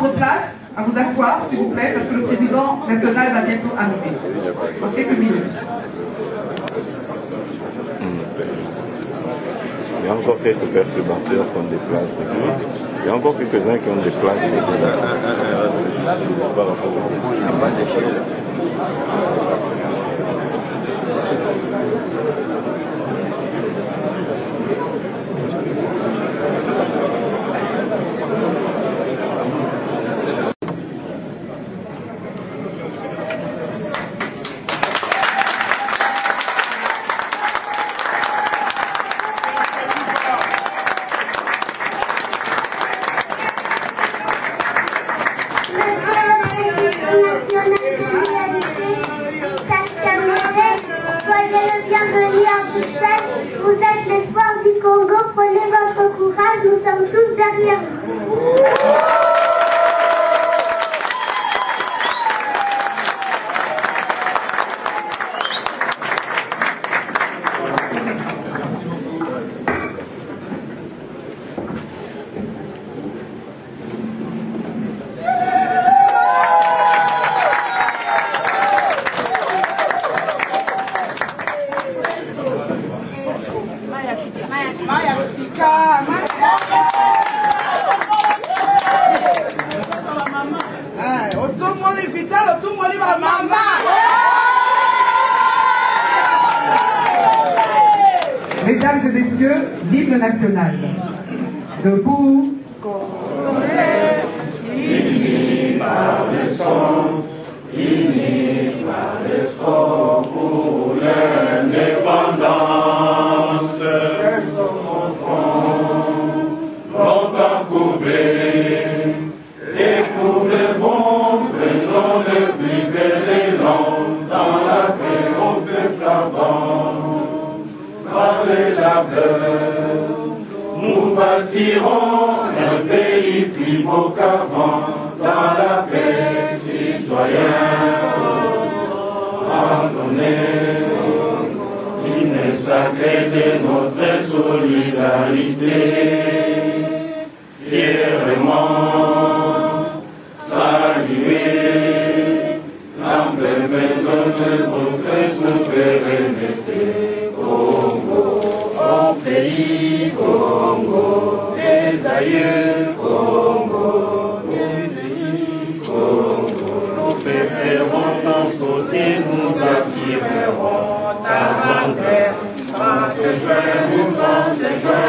Votre place, à vous asseoir, s'il vous plaît, parce que le président national va bientôt arriver. Dans quelques minutes. Il y a encore quelques perturbateurs qui ont des places. Il y a encore quelques-uns qui ont des places. Vous êtes l'espoir du Congo, prenez votre courage, nous sommes tous derrière vous. Mesdames et messieurs, vive le national. Debout. Unis par le sang, unis par l'effort pour l'indépendance. Longtemps courbés, et pour le bon, prenons le plus bel élan dans la paix au peuple avant. Par les labeurs, nous bâtirons un pays plus beau qu'avant, dans la paix citoyenne. Pardonnez l'hymne sacré de notre solidarité. Fièrement saluer l'emblème de notre souveraineté. Congo, mon pays, Congo, des aïeux, Congo, mon pays, Congo. Nous préférons sauter, nous assurerons ta grandeur. 30 juin, nous 30 juin,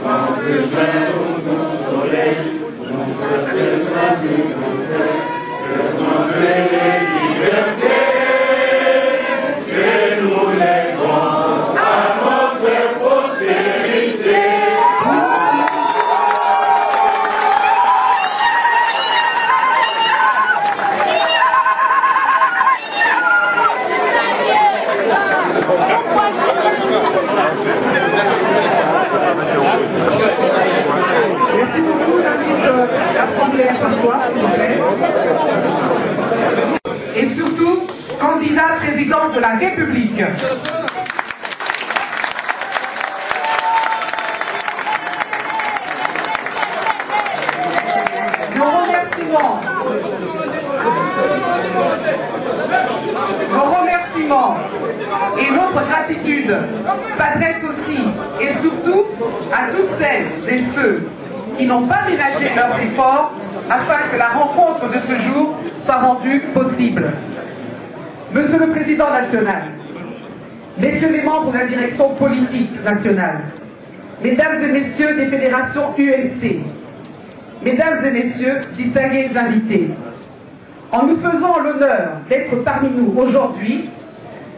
30 juin, nous soleil, nous faisons du contraire, c'est notre liberté que nous lèverons à notre postérité. Merci beaucoup, j'invite l'Assemblée à s'asseoir, s'il vous plaît. Et surtout, candidat président de la République. Nos remerciements et notre gratitude s'adressent aussi et surtout à tous celles et ceux qui n'ont pas ménagé leurs efforts afin que la rencontre de ce jour soit rendue possible. Monsieur le Président national, Messieurs les membres de la direction politique nationale, Mesdames et Messieurs des fédérations ULC, Mesdames et Messieurs, distingués invités, en nous faisant l'honneur d'être parmi nous aujourd'hui,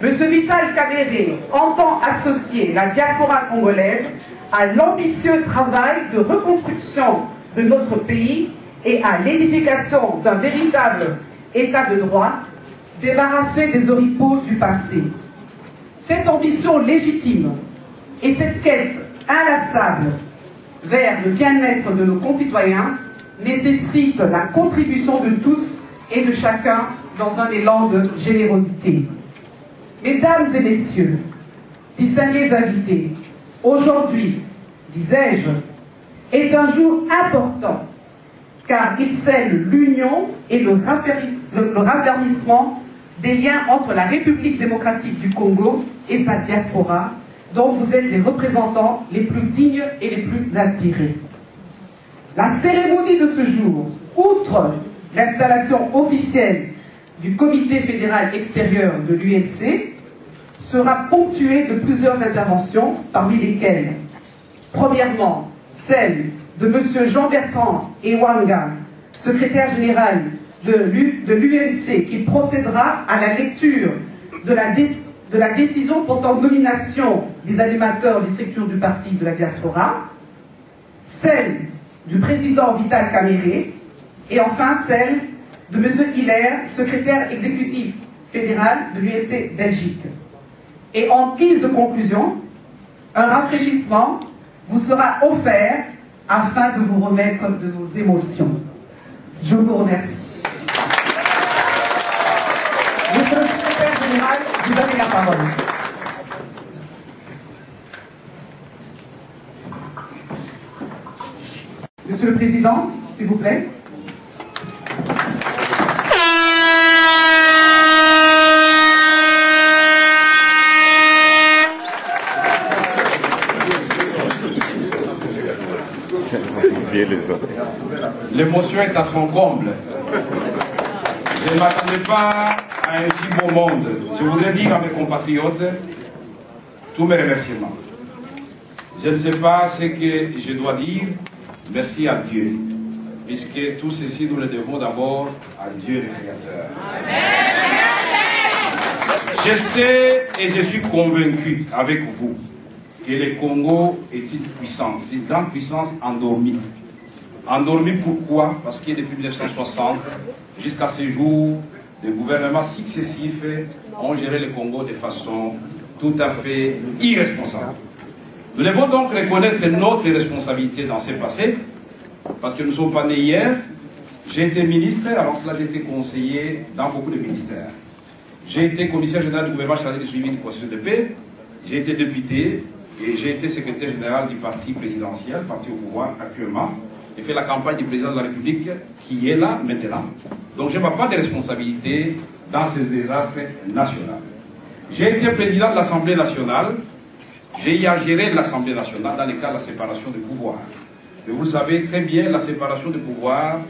M. Vital Kamerhe entend associer la diaspora congolaise à l'ambitieux travail de reconstruction de notre pays et à l'édification d'un véritable état de droit, débarrassé des oripeaux du passé. Cette ambition légitime et cette quête inlassable vers le bien-être de nos concitoyens nécessitent la contribution de tous et de chacun dans un élan de générosité. Mesdames et Messieurs, distingués invités, aujourd'hui, disais-je, est un jour important car il scelle l'union et le raffermissement des liens entre la République démocratique du Congo et sa diaspora, dont vous êtes les représentants les plus dignes et les plus inspirés. La cérémonie de ce jour, outre l'installation officielle du Comité fédéral extérieur de l'UNC, sera ponctuée de plusieurs interventions, parmi lesquelles, premièrement, celle de M. Jean-Bertrand Ewanga, secrétaire général de l'UNC, qui procédera à la lecture de la décision portant nomination des animateurs des structures du parti de la diaspora, celle du président Vital Kamerhe, et enfin celle de M. Hilaire, secrétaire exécutif fédéral de l'UNC Belgique. Et en guise de conclusion, un rafraîchissement vous sera offert afin de vous remettre de vos émotions. Je vous remercie. Monsieur le secrétaire général, vous avez la parole. Monsieur le Président, s'il vous plaît. L'émotion est à son comble. Je ne m'attendais pas à un si beau monde. Je voudrais dire à mes compatriotes tous mes remerciements. Je ne sais pas ce que je dois dire. Merci à Dieu. Puisque tout ceci, nous le devons d'abord à Dieu le Créateur. Je sais et je suis convaincu avec vous que le Congo est une puissance, une grande puissance endormie. Endormie pourquoi? Parce que depuis 1960, jusqu'à ce jour, des gouvernements successifs ont géré le Congo de façon tout à fait irresponsable. Nous devons donc reconnaître notre responsabilité dans ce passé, parce que nous ne sommes pas nés hier. J'ai été ministre, avant cela j'ai été conseiller dans beaucoup de ministères. J'ai été commissaire général du gouvernement chargé du suivi du processus de paix, j'ai été député et j'ai été secrétaire général du parti présidentiel, parti au pouvoir actuellement. J'ai fait la campagne du président de la République qui est là maintenant. Donc je n'ai pas de responsabilité dans ces désastres nationaux. J'ai été président de l'Assemblée nationale. J'ai eu à gérer l'Assemblée nationale dans le cas de la séparation des pouvoirs. Mais vous savez très bien, la séparation des pouvoirs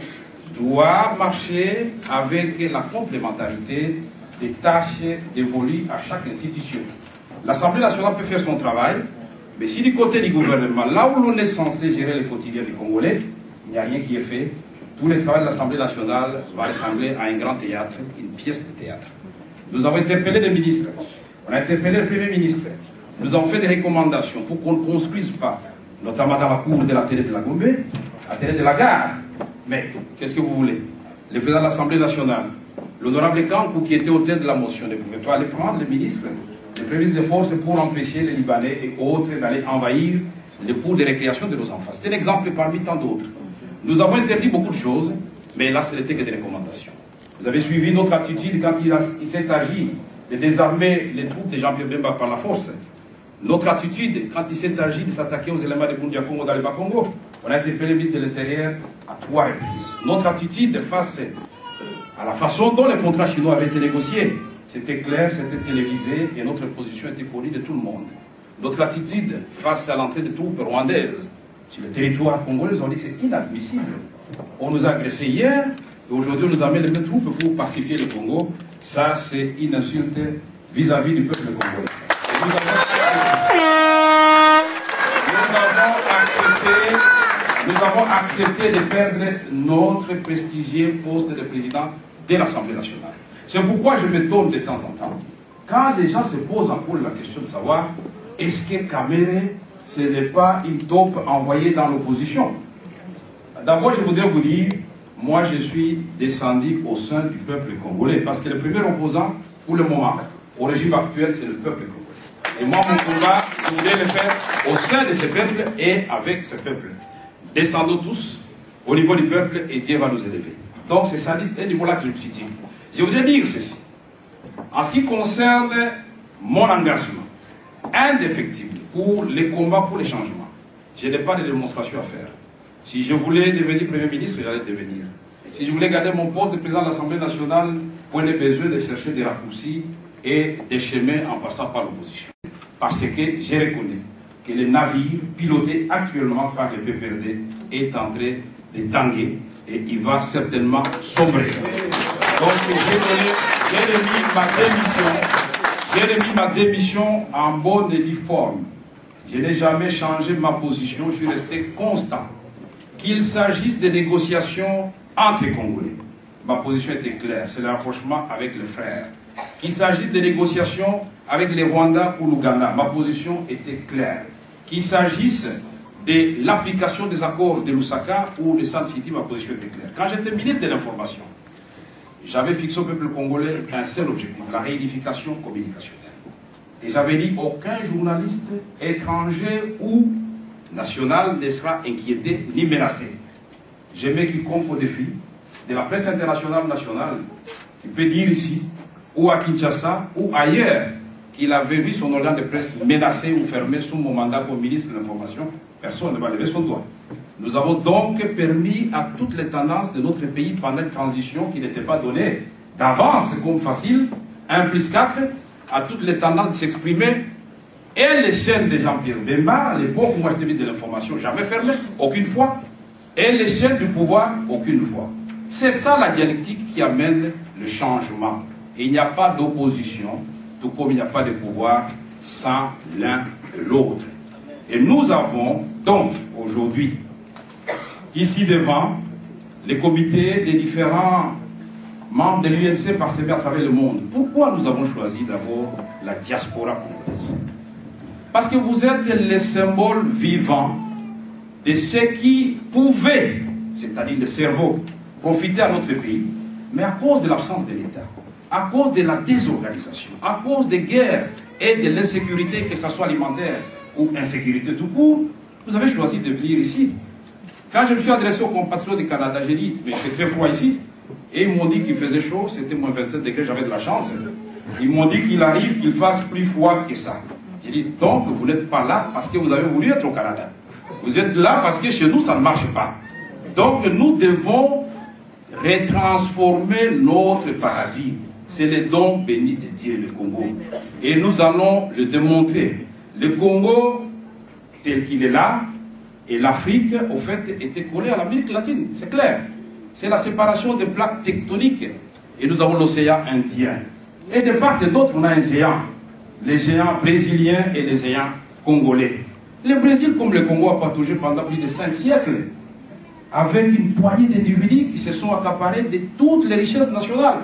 doit marcher avec la complémentarité des tâches dévolues à chaque institution. L'Assemblée nationale peut faire son travail, mais si du côté du gouvernement, là où l'on est censé gérer le quotidien des Congolais, il n'y a rien qui est fait, tout le travail de l'Assemblée nationale va ressembler à un grand théâtre, une pièce de théâtre. Nous avons interpellé les ministres, on a interpellé le Premier ministre, nous avons fait des recommandations pour qu'on ne construise pas, notamment dans la cour de la télé de la Gombe, la télé de la gare. Mais qu'est-ce que vous voulez? Le président de l'Assemblée nationale, l'honorable Kankou, qui était auteur de la motion, ne pouvait pas aller prendre le ministre, le Premier ministre des Forces pour empêcher les Libanais et autres d'aller envahir les cours de récréation de nos enfants. C'est un exemple parmi tant d'autres. Nous avons interdit beaucoup de choses, mais là, ce n'était que des recommandations. Vous avez suivi notre attitude quand il s'est agi de désarmer les troupes de Jean-Pierre Bemba par la force. Notre attitude, quand il s'est agi de s'attaquer aux éléments de Bundia Congo dans le Bas-Congo, on a interpellé le ministre de l'Intérieur à 3 reprises. Notre attitude face à la façon dont les contrats chinois avaient été négociés, c'était clair, c'était télévisé et notre position était connue de tout le monde. Notre attitude face à l'entrée des troupes rwandaises sur le territoire congolais, on dit que c'est inadmissible. On nous a agressés hier et aujourd'hui on nous amène les mêmes troupes pour pacifier le Congo. Ça, c'est une insulte vis-à-vis du peuple congolais. Nous avons accepté de perdre notre prestigieux poste de président de l'Assemblée nationale. C'est pourquoi je m'étonne de temps en temps, quand les gens se posent encore la question de savoir est-ce que Kamerhe, ce n'est pas une taupe envoyée dans l'opposition? D'abord, je voudrais vous dire, moi je suis descendu au sein du peuple congolais, parce que le premier opposant, pour le moment, au régime actuel, c'est le peuple congolais. Et moi, mon combat, je voudrais le faire au sein de ce peuple et avec ce peuple. Descendons tous au niveau du peuple et Dieu va nous élever. Donc c'est ça, et du voilà que je me suis dit. Je voudrais dire ceci. En ce qui concerne mon engagement indéfectible pour les combats, pour les changements, je n'ai pas de démonstration à faire. Si je voulais devenir Premier ministre, j'allais devenir. Si je voulais garder mon poste de président de l'Assemblée nationale, point de besoin de chercher des raccourcis et des chemins en passant par l'opposition. Parce que j'ai reconnu que le navire piloté actuellement par le PPRD est en train de tanguer et il va certainement sombrer. Donc j'ai remis ma démission en bonne et due forme. Je n'ai jamais changé ma position, je suis resté constant. Qu'il s'agisse des négociations entre les Congolais, ma position était claire, c'est le rapprochement avec les frères. Qu'il s'agisse des négociations avec les Rwandais ou l'Ouganda, ma position était claire. Qu'il s'agisse de l'application des accords de Lusaka ou de Sun City, ma position était claire. Quand j'étais ministre de l'Information, j'avais fixé au peuple congolais un seul objectif, la réunification communicationnelle. Et j'avais dit, aucun journaliste étranger ou national ne sera inquiété ni menacé. Je mets quiconque au défi de la presse internationale nationale qui peut dire ici, ou à Kinshasa, ou ailleurs, qu'il avait vu son organe de presse menacé ou fermé sous mon mandat comme ministre de l'Information. Personne ne va lever son doigt. Nous avons donc permis à toutes les tendances de notre pays pendant une transition qui n'était pas donnée d'avance comme facile, 1+4, à toutes les tendances de s'exprimer. Et les chaînes de Jean-Pierre Bemba, à l'époque où moi j'étais ministre de l'Information, jamais fermées, aucune fois. Et les chaînes du pouvoir, aucune fois. C'est ça la dialectique qui amène le changement. Et il n'y a pas d'opposition, tout comme il n'y a pas de pouvoir sans l'un et l'autre. Et nous avons donc aujourd'hui, ici devant, les comités des différents membres de l'UNC parsemés à travers le monde. Pourquoi nous avons choisi d'abord la diaspora congolaise? Parce que vous êtes les symboles vivants de ceux qui pouvaient, c'est-à-dire le cerveau, profiter à notre pays, mais à cause de l'absence de l'État, à cause de la désorganisation, à cause des guerres et de l'insécurité, que ce soit alimentaire ou insécurité tout court, vous avez choisi de venir ici. Quand je me suis adressé aux compatriotes du Canada, j'ai dit, mais il fait très froid ici. Et ils m'ont dit qu'il faisait chaud, c'était moins 27 degrés, j'avais de la chance. Ils m'ont dit qu'il arrive qu'il fasse plus froid que ça. J'ai dit, donc vous n'êtes pas là parce que vous avez voulu être au Canada. Vous êtes là parce que chez nous, ça ne marche pas. Donc nous devons retransformer notre paradis. C'est le don béni de Dieu, le Congo. Et nous allons le démontrer. Le Congo, tel qu'il est là, et l'Afrique, au fait, était collée à l'Amérique latine. C'est clair. C'est la séparation des plaques tectoniques. Et nous avons l'océan Indien. Et de part et d'autre, on a un géant. Les géants brésiliens et les géants congolais. Le Brésil, comme le Congo, a pataugé pendant plus de 5 siècles, avec une poignée d'individus qui se sont accaparés de toutes les richesses nationales.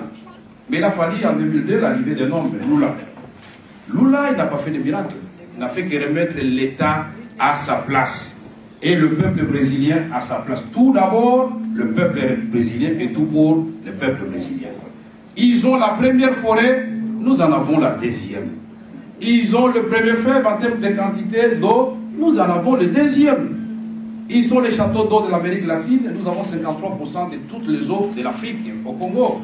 Mais il a fallu en 2002 l'arrivée d'un homme, Lula. Lula, il n'a pas fait de miracle. Il n'a fait que remettre l'État à sa place. Et le peuple brésilien à sa place. Tout d'abord, le peuple brésilien et tout pour le peuple brésilien. Ils ont la première forêt, nous en avons la deuxième. Ils ont le premier fleuve en termes de quantité d'eau, nous en avons le deuxième. Ils sont les châteaux d'eau de l'Amérique latine, nous avons 53% de toutes les eaux de l'Afrique au Congo.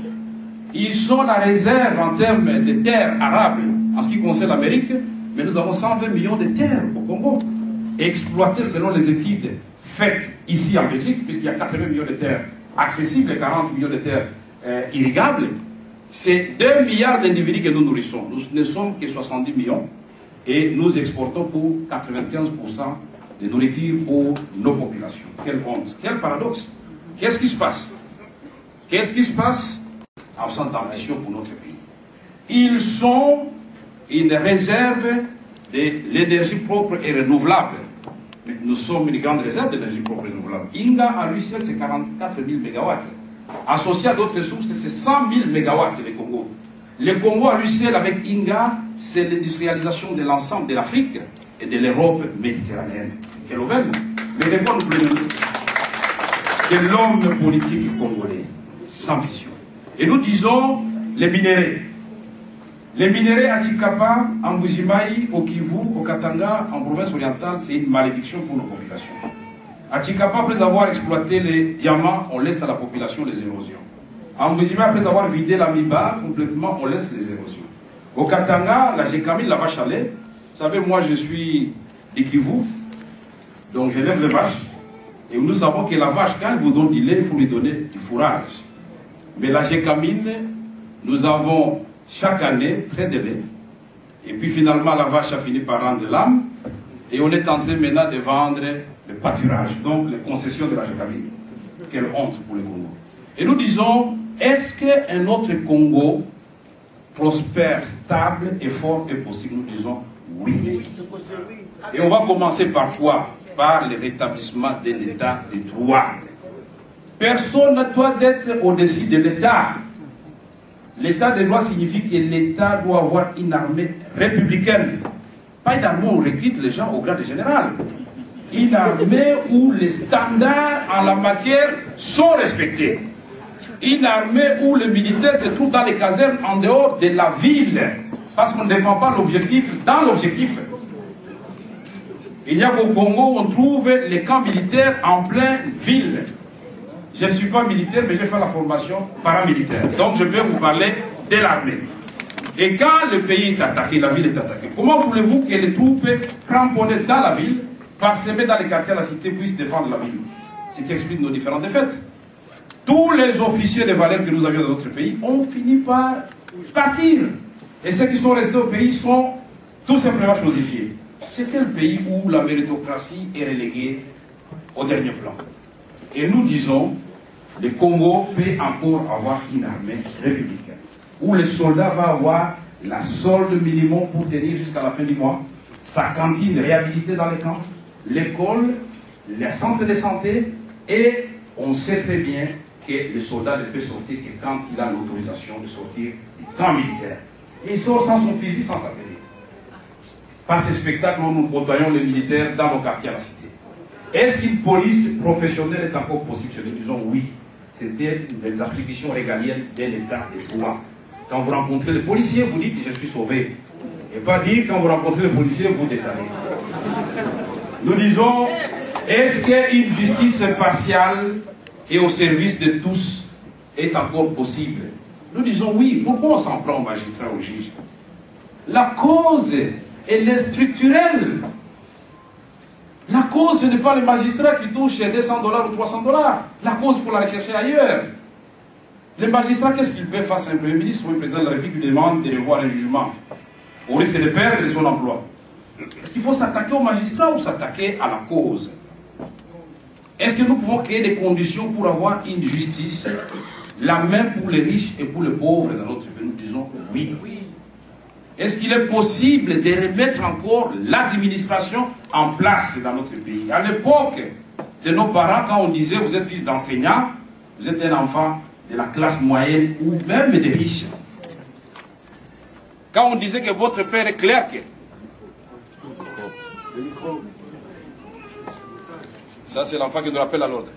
Ils sont la réserve en termes de terres arables en ce qui concerne l'Amérique, mais nous avons 120 millions de terres au Congo, exploitées selon les études faites ici en Belgique, puisqu'il y a 80 millions de terres accessibles et 40 millions de terres irrigables. C'est 2 milliards d'individus que nous nourrissons. Nous ne sommes que 70 millions et nous exportons pour 95% de nourriture pour nos populations. Quelle honte, quel paradoxe. Qu'est-ce qui se passe? Qu'est-ce qui se passe? Absence d'ambition pour notre pays. Ils sont une réserve de l'énergie propre et renouvelable. Mais nous sommes une grande réserve d'énergie propre et renouvelable. Inga, à lui seul, c'est 44 000 mégawatts. Associé à d'autres sources, c'est 100 000 mégawatts, le Congo. Le Congo, à lui seul, avec Inga, c'est l'industrialisation de l'ensemble de l'Afrique et de l'Europe méditerranéenne. Quelle aubaine! Mais de quoi nous voulons de l'homme politique congolais, sans vision. Et nous disons les minéraux. Les minéraux à Chikapa, en Bujimaï, au Kivu, au Katanga, en province orientale, c'est une malédiction pour nos populations. À Chikapa, après avoir exploité les diamants, on laisse à la population les érosions. En Bujimaï, après avoir vidé la Miba complètement, on laisse les érosions. Au Katanga, la Gécamine, la vache à lait. Vous savez, moi je suis du Kivu, donc j'élève les vaches. Et nous savons que la vache, quand elle vous donne du lait, il faut lui donner du fourrage. Mais la gécamine, nous avons chaque année très de lait. Et puis finalement, la vache a fini par rendre l'âme. Et on est en train maintenant de vendre le pâturage, donc les concessions de la gécamine. Quelle honte pour le Congo. Et nous disons, est-ce qu'un autre Congo prospère, stable et fort est possible? Nous disons oui. Et on va commencer par quoi? Par le rétablissement de l'état de droit. Personne ne doit être au-dessus de l'État. L'état de droit signifie que l'État doit avoir une armée républicaine. Pas une armée où on recrute les gens au grade général. Une armée où les standards en la matière sont respectés. Une armée où les militaires se trouvent dans les casernes en dehors de la ville. Parce qu'on ne défend pas l'objectif dans l'objectif. Il y a qu'au Congo où on trouve les camps militaires en pleine ville. Je ne suis pas militaire, mais j'ai fait la formation paramilitaire. Donc je vais vous parler de l'armée. Et quand le pays est attaqué, la ville est attaquée, comment voulez-vous que les troupes cramponnées dans la ville, parsemées dans les quartiers de la cité, puissent défendre la ville? Ce qui explique nos différentes défaites. Tous les officiers de valeur que nous avions dans notre pays ont fini par partir. Et ceux qui sont restés au pays sont tout simplement chosifiés. C'est quel pays où la méritocratie est reléguée au dernier plan? Et nous disons, le Congo peut encore avoir une armée républicaine, où le soldat va avoir la solde minimum pour tenir jusqu'à la fin du mois, sa cantine réhabilitée dans les camps, l'école, les centres de santé, et on sait très bien que le soldat ne peut sortir que quand il a l'autorisation de sortir du camp militaire. Et il sort sans son fusil, sans sa télé. Par ce spectacle où nous côtoyons les militaires dans nos quartiers à la cité. Est-ce qu'une police professionnelle est encore possible? Nous disons oui. C'était des attributions régaliennes de l'État de droit. Quand vous rencontrez les policiers, vous dites je suis sauvé. Et pas dire quand vous rencontrez les policiers, vous détalez. Nous disons, est-ce qu'une justice impartiale et au service de tous est encore possible? Nous disons oui. Pourquoi on s'en prend aux magistrats, aux juges? La cause, elle est structurelle. La cause, ce n'est pas les magistrats qui touchent 200 $ ou 300 $. La cause, il faut la rechercher ailleurs. Les magistrats, qu'est-ce qu'ils peuvent face à un Premier ministre ou un président de la République qui lui demande de revoir un jugement au risque de perdre son emploi? Est-ce qu'il faut s'attaquer aux magistrats ou s'attaquer à la cause? Est-ce que nous pouvons créer des conditions pour avoir une justice la même pour les riches et pour les pauvres dans notre pays? Nous disons oui. Est-ce qu'il est possible de remettre encore l'administration en place dans notre pays? À l'époque de nos parents, quand on disait vous êtes fils d'enseignant, vous êtes un enfant de la classe moyenne ou même des riches. Quand on disait que votre père est clerc, ça c'est l'enfant qui nous rappelle à l'ordre.